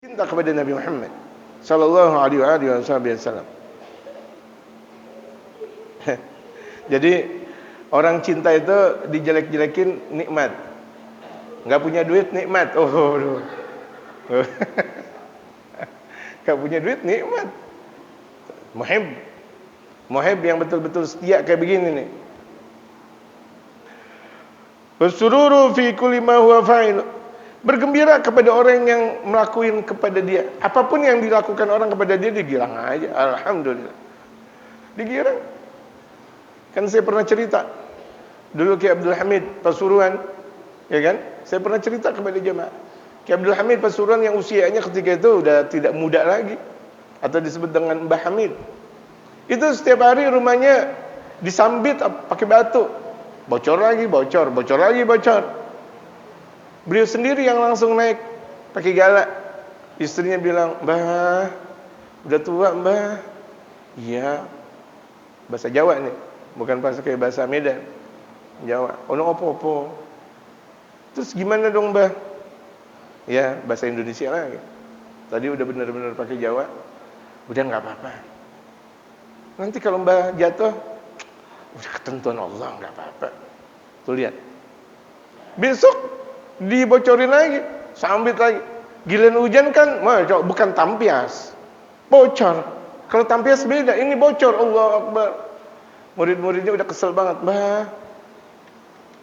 cinta kepada Nabi Muhammad sallallahu alaihi wasallam. Jadi orang cinta itu dijelek-jelekin nikmat. Enggak punya duit nikmat. Oh. Enggak punya duit nikmat. Muhib yang betul-betul setia kayak begini nih. Wasururu fi kulli ma huwa fa'il. Bergembira kepada orang yang melakukan kepada dia. Apapun yang dilakukan orang kepada dia, digirang aja. Alhamdulillah. Digirang. Kan saya pernah cerita. Dulu Ki Abdul Hamid Pasuruan, ya kan? Saya pernah cerita kepada jemaah. Ki Abdul Hamid Pasuruan yang usianya ketika itu udah tidak muda lagi, atau disebut dengan Mbah Hamid. Itu setiap hari rumahnya disambit pakai batu. Bocor lagi, bocor lagi, bocor. Beliau sendiri yang langsung naik pakai galak. Istrinya bilang, "Mbah, udah tua, Mbah." Iya. Bahasa Jawa nih, bukan pakai bahasa Medan. Jawa. Ono opo-opo. Terus gimana dong, Mbah? Ya, bahasa Indonesia lagi. Tadi udah benar-benar pakai Jawa. Udah enggak apa-apa. Nanti kalau Mbah jatuh, udah ketentuan Allah, enggak apa-apa. Tuh lihat. Besok dibocorin lagi, sambit lagi. Giliran hujan kan, bukan tampias, bocor. Kalau tampias beda, ini bocor. Allah Akbar. Murid-muridnya udah kesel banget. "Mbah,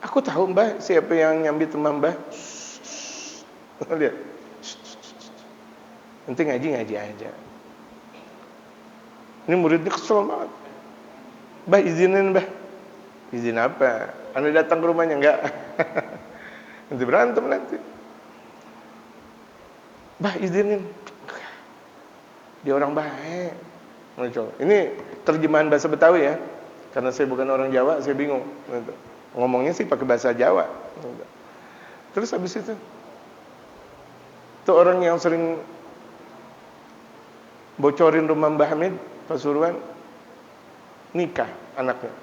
aku tahu Mbah siapa yang nyambit rumah Mbah." Lihat. Nanti ngaji aja. Ini muridnya kesel banget. "Mbah, izinin Mbah." "Izin apa? Anda datang ke rumahnya?" "Enggak." Nanti berantem nanti. "Mbah, izinin." Dia orang baik. Ini terjemahan bahasa Betawi ya. Karena saya bukan orang Jawa, saya bingung. Ngomongnya sih pakai bahasa Jawa. Terus habis itu orang yang sering bocorin rumah Mbah Hamid Pasuruan, nikah anaknya.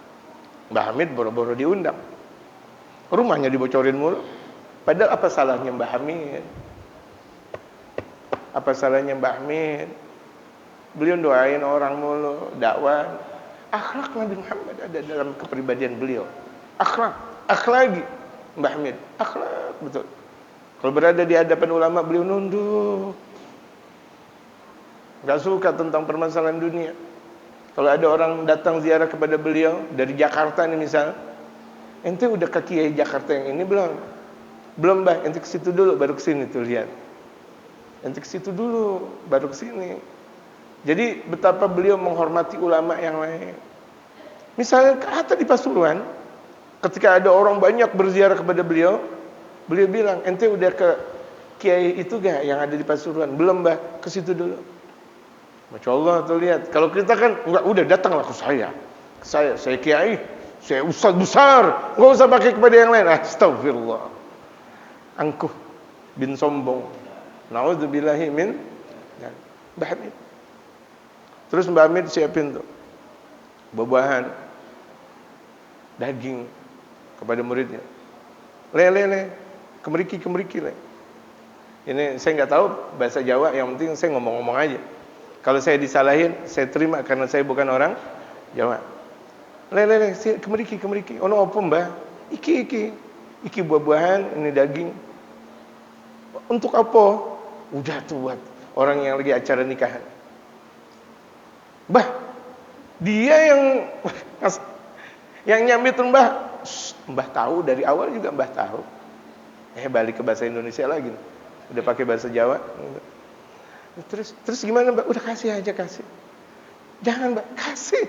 Mbah Hamid boro-boro diundang. Rumahnya dibocorin mulu. Padahal apa salahnya Mbah Hamid? Apa salahnya Mbah Hamid? Beliau doain orang mulu, dakwah. Akhlak Nabi Muhammad ada dalam kepribadian beliau. Akhlaki Mbah Hamid. Akhlak betul. Kalau berada di hadapan ulama, beliau nunduk. Gak suka tentang permasalahan dunia. Kalau ada orang datang ziarah kepada beliau dari Jakarta nih misal, "Ente udah ke Kiai Jakarta yang ini belum?" "Belum, Mbah, ente ke situ dulu baru ke sini tuh lihat." Ente ke situ dulu baru ke sini. Jadi betapa beliau menghormati ulama yang lain. Misalnya kata di Pasuruan, ketika ada orang banyak berziarah kepada beliau, beliau bilang, "Ente udah ke Kiai itu gak yang ada di Pasuruan?" "Belum, Mbah, ke situ dulu." Masya Allah tuh lihat. Kalau kita kan enggak, udah datanglah ke saya. Saya Kiai, saya ustaz besar, enggak usah pakai kepada yang lain. Astagfirullah. Angkuh bin sombong. Nauzubillahi min Mbah Hamid. Terus Mbah Hamid siapin tuh buah-buahan, daging kepada muridnya. Le, kemeriki le. Ini saya nggak tahu bahasa Jawa, yang penting saya ngomong-ngomong aja. Kalau saya disalahin, saya terima karena saya bukan orang Jawa. Le, kemeriki. Ono opo, Mbah? Iki buah-buahan, ini daging. Untuk apa? Udah tuh buat orang yang lagi acara nikahan. Mbah, dia yang nyambit Mbah. Mbah tahu dari awal juga Mbah tahu. Balik ke bahasa Indonesia lagi. Udah pakai bahasa Jawa. Terus gimana, Mbak? Udah kasih aja, kasih. Jangan, Mbak, kasih.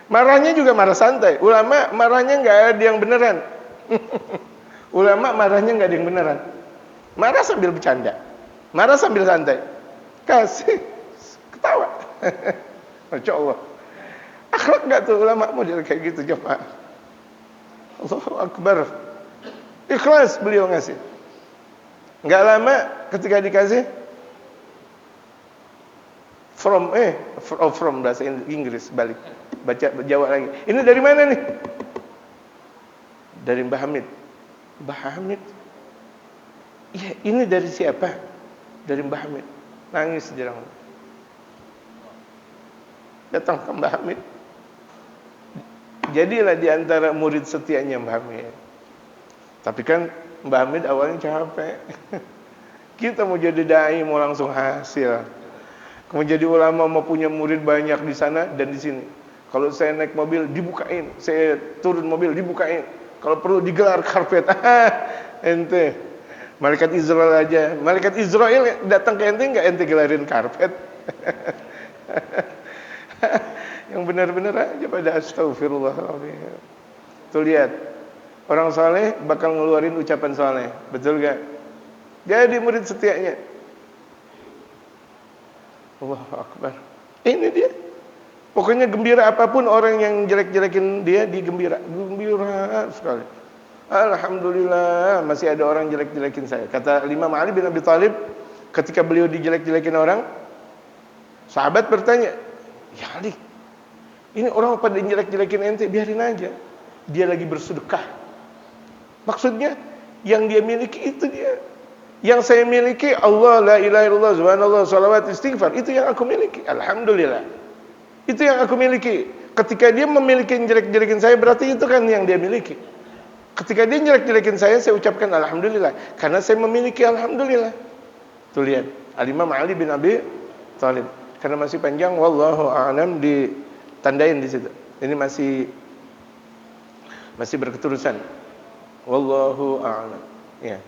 Marahnya juga marah santai. Ulama marahnya nggak ada yang beneran. Ulama marahnya nggak ada yang beneran. Marah sambil bercanda, marah sambil santai. Kasih, ketawa. Masya Allah. Akhlak nggak tuh ulama model kayak gitu jemaah? Allahu Akbar. Ikhlas beliau ngasih. Nggak lama ketika dikasih, from bahasa Inggris balik, baca Jawa lagi. Ini dari mana nih? Dari Mbah Hamid. Mbah Hamid. Iya, ini dari siapa? dari Mbah Hamid. Nangis jarang. Datang ke Mbah Hamid. Jadilah di antara murid setianya Mbah Hamid. Tapi kan Mbah Hamid awalnya capek. Kita mau jadi dai mau langsung hasil. Mau jadi ulama mau punya murid banyak di sana dan di sini. Kalau saya naik mobil dibukain, saya turun mobil dibukain. Kalau perlu digelar karpet. Ente. Malaikat Israel aja. Malaikat Israel datang ke ente enggak ente gelarin karpet? Yang benar-benar aja pada astagfirullahaladzim. Tuh lihat, orang saleh bakal ngeluarin ucapan saleh, betul gak? Jadi murid setianya. Allahu Akbar. Ini dia. Pokoknya gembira apapun orang yang jelek-jelekin dia, digembira. Gembira sekali. Alhamdulillah masih ada orang jelek-jelekin saya. Kata Imam Ali bin Abi Thalib ketika beliau dijelek-jelekin orang, sahabat bertanya, "Ya Ali, ini orang pada jelek-jelekin ente, biarin aja. Dia lagi bersedekah." Maksudnya yang dia miliki itu dia. Yang saya miliki Allah, la ilaha illallah, subhanallah, salawat, istighfar. Itu yang aku miliki. Alhamdulillah. Itu yang aku miliki. Ketika dia memiliki jelek-jelekin saya, berarti itu kan yang dia miliki. Ketika dia jelek-jelekin saya ucapkan alhamdulillah. Karena saya memiliki alhamdulillah. Tuh lihat, Al-Imam Ali bin Abi Thalib. Karena masih panjang, wallahu a'lam, ditandain di situ. Ini masih berketerusan. Wallahu a'lam. Ya.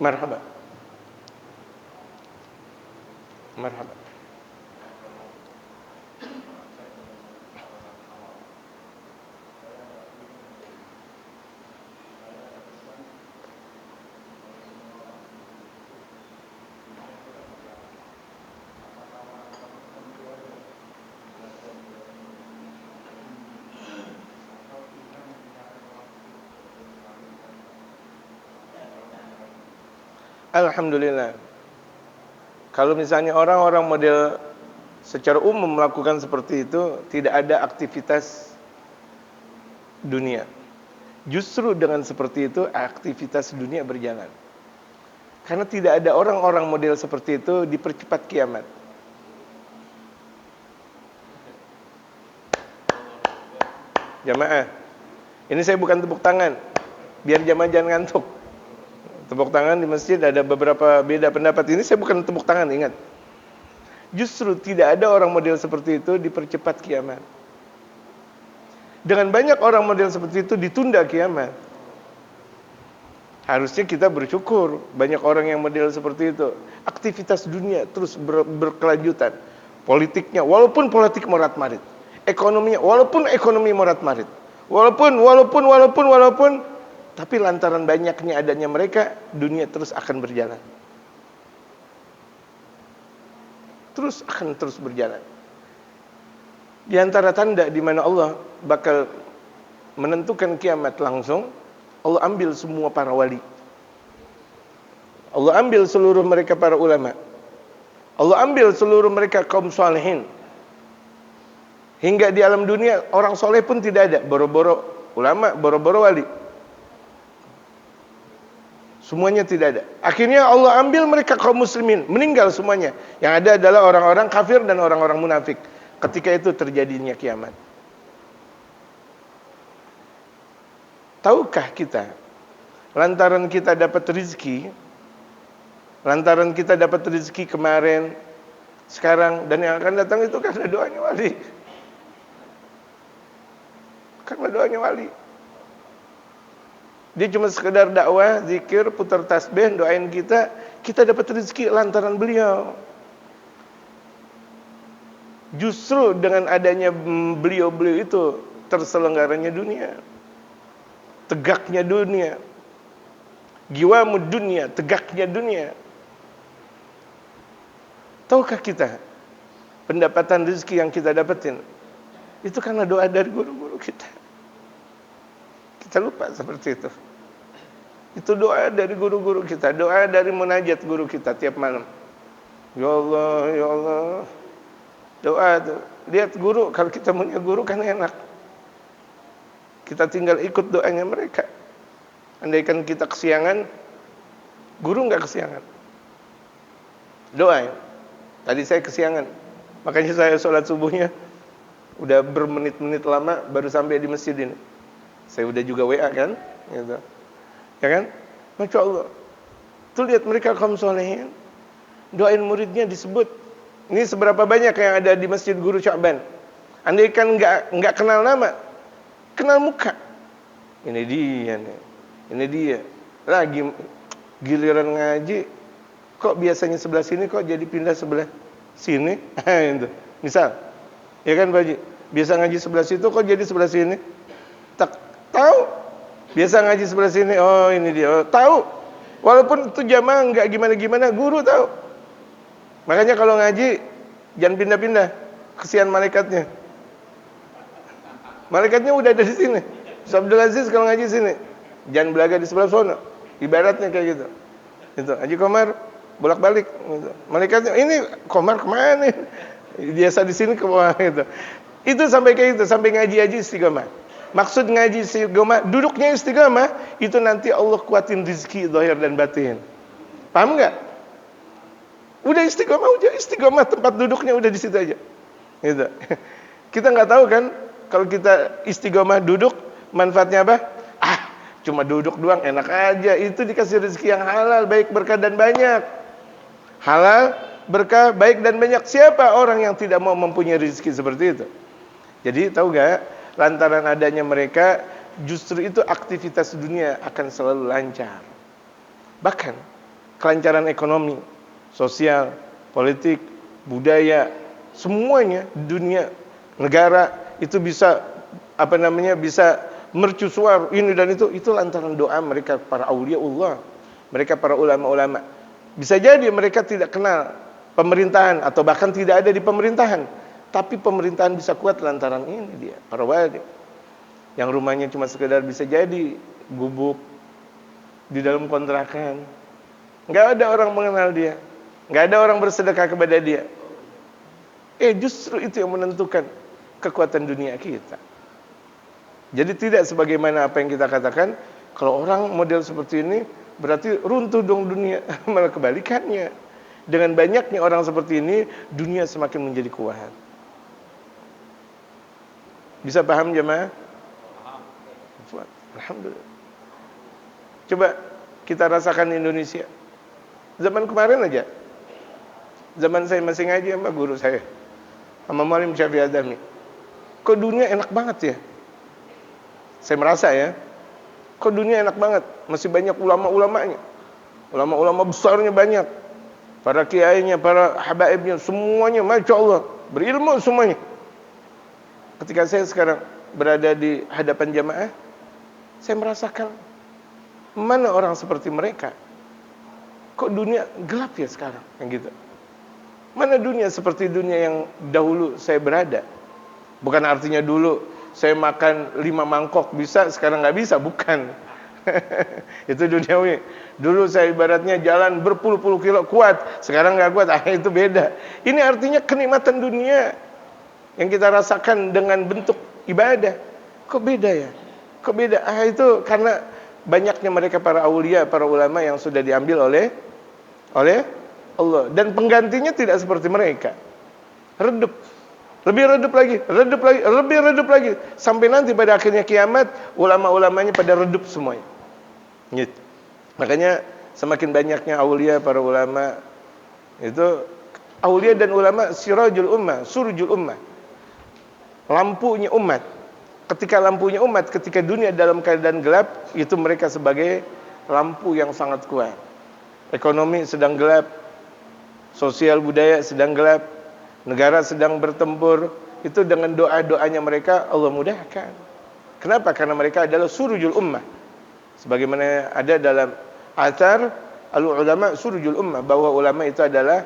Marhaba. Marhaba. Alhamdulillah. Kalau misalnya orang-orang model secara umum melakukan seperti itu, tidak ada aktivitas dunia. Justru dengan seperti itu aktivitas dunia berjalan. Karena tidak ada orang-orang model seperti itu, dipercepat kiamat. Jamaah, ini saya bukan tepuk tangan, biar jamaah jangan ngantuk. Tepuk tangan di masjid ada beberapa beda pendapat. Ini saya bukan tepuk tangan, ingat. Justru tidak ada orang model seperti itu, dipercepat kiamat. Dengan banyak orang model seperti itu ditunda kiamat. Harusnya kita bersyukur banyak orang yang model seperti itu. Aktivitas dunia terus berkelanjutan. Politiknya walaupun politik morat-marit. Ekonominya walaupun ekonomi morat-marit. Walaupun tapi lantaran banyaknya adanya mereka, dunia terus akan berjalan. Terus berjalan. Di antara tanda di mana Allah bakal menentukan kiamat langsung, Allah ambil semua para wali. Allah ambil seluruh mereka para ulama. Allah ambil seluruh mereka kaum salihin. Hingga di alam dunia orang soleh pun tidak ada, boro-boro ulama, boro-boro wali. Semuanya tidak ada. Akhirnya Allah ambil mereka kaum muslimin, meninggal semuanya. Yang ada adalah orang-orang kafir dan orang-orang munafik. Ketika itu terjadinya kiamat. Tahukah kita, lantaran kita dapat rezeki kemarin, sekarang dan yang akan datang itu karena doanya wali. Karena doanya wali. Dia cuma sekedar dakwah, zikir, putar tasbih, doain kita dapat rezeki lantaran beliau. Justru dengan adanya beliau-beliau itu terselenggaranya dunia. Tegaknya dunia. Giwamud dunia, tegaknya dunia. Tahukah kita pendapatan rezeki yang kita dapetin itu karena doa dari guru-guru kita. Kita lupa seperti itu. Itu doa dari guru-guru kita, doa dari munajat guru kita tiap malam. Ya Allah, ya Allah. Doa itu lihat guru, kalau kita punya guru kan enak. Kita tinggal ikut doanya mereka. Andaikan kita kesiangan, guru nggak kesiangan. Doa ya. Tadi saya kesiangan, makanya saya sholat subuhnya udah bermenit-menit lama baru sampai di masjid ini. Saya udah juga WA kan, gitu. Ya kan? Masya Allah. Tuh lihat mereka kaum solehin, doain muridnya disebut. Ini seberapa banyak yang ada di masjid Guru Sya'ban. Andaikan nggak kenal nama, kenal muka. Ini dia nih, ini dia. Lagi giliran ngaji, kok biasanya sebelah sini, kok jadi pindah sebelah sini? Itu. Misal, ya kan Pak Haji? Biasa ngaji sebelah situ, kok jadi sebelah sini? Tak tahu. Biasa ngaji sebelah sini, oh ini dia. Oh, tahu. Walaupun itu jamaah nggak gimana-gimana, guru tahu. Makanya kalau ngaji jangan pindah-pindah, kesian malaikatnya. Malaikatnya udah ada di sini. Ustaz Abdul Aziz kalau ngaji sini, jangan belaga di sebelah sana. Ibaratnya kayak gitu. Itu Haji Komar bolak-balik gitu. Malaikatnya ini Komar kemana? Biasa di sini ke bawah gitu. Itu sampai kayak gitu, sampai ngaji-ngaji istiqomah. Maksud ngaji istiqomah, duduknya istiqomah, itu nanti Allah kuatin rizki zahir dan batin. Paham nggak? Udah istiqomah tempat duduknya udah di situ aja. Gitu. Kita nggak tahu kan, kalau kita istiqomah duduk, manfaatnya apa? Cuma duduk doang, enak aja. Itu dikasih rezeki yang halal, baik, berkah dan banyak. Halal, berkah, baik dan banyak. Siapa orang yang tidak mau mempunyai rezeki seperti itu? Jadi tahu gak, lantaran adanya mereka, justru itu aktivitas dunia akan selalu lancar. Bahkan kelancaran ekonomi, sosial, politik, budaya, semuanya dunia, negara itu bisa bisa mercusuar ini dan itu lantaran doa mereka para aulia Allah, mereka para ulama-ulama. Bisa jadi mereka tidak kenal pemerintahan atau bahkan tidak ada di pemerintahan, tapi pemerintahan bisa kuat lantaran ini dia, para wali. Yang rumahnya cuma sekedar bisa jadi gubuk di dalam kontrakan. Nggak ada orang mengenal dia, nggak ada orang bersedekah kepada dia. Justru itu yang menentukan kekuatan dunia kita. Jadi tidak sebagaimana apa yang kita katakan, kalau orang model seperti ini berarti runtuh dong dunia. Malah kebalikannya. Dengan banyaknya orang seperti ini, dunia semakin menjadi kuat. Bisa paham jemaah? Alhamdulillah. Coba kita rasakan Indonesia. Zaman kemarin aja, zaman saya masih ngaji sama guru saya, sama Muallim Syafi'i Adami. Kok dunia enak banget ya? Saya merasa ya, kok dunia enak banget, masih banyak ulama-ulamanya, ulama-ulama besarnya banyak, para kiainya, para habaibnya, semuanya, masya Allah, berilmu semuanya. Ketika saya sekarang berada di hadapan jamaah, saya merasakan mana orang seperti mereka. Kok dunia gelap ya sekarang, yang gitu. Mana dunia seperti dunia yang dahulu saya berada. Bukan artinya dulu saya makan 5 mangkok bisa, sekarang nggak bisa, bukan. Itu duniawi. Dulu saya ibaratnya jalan berpuluh-puluh kilo kuat, sekarang nggak kuat. Itu beda. Ini artinya kenikmatan dunia yang kita rasakan dengan bentuk ibadah. Kok beda ya? Kok beda? Itu karena banyaknya mereka para aulia, para ulama yang sudah diambil oleh Allah. Dan penggantinya tidak seperti mereka. Redup. Lebih redup lagi. Sampai nanti pada akhirnya kiamat, ulama-ulamanya pada redup semuanya. Gitu. Makanya semakin banyaknya aulia, para ulama, itu aulia dan ulama sirajul ummah, surujul ummah. Lampunya umat. Ketika lampunya umat, ketika dunia dalam keadaan gelap, itu mereka sebagai lampu yang sangat kuat. Ekonomi sedang gelap, sosial budaya sedang gelap, negara sedang bertempur, itu dengan doa-doanya mereka Allah mudahkan. Kenapa? Karena mereka adalah surujul ummah. Sebagaimana ada dalam athar al-ulama surujul ummah, bahwa ulama itu adalah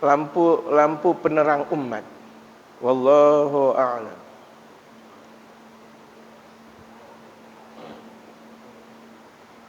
lampu penerang umat. Wallahu a'lam.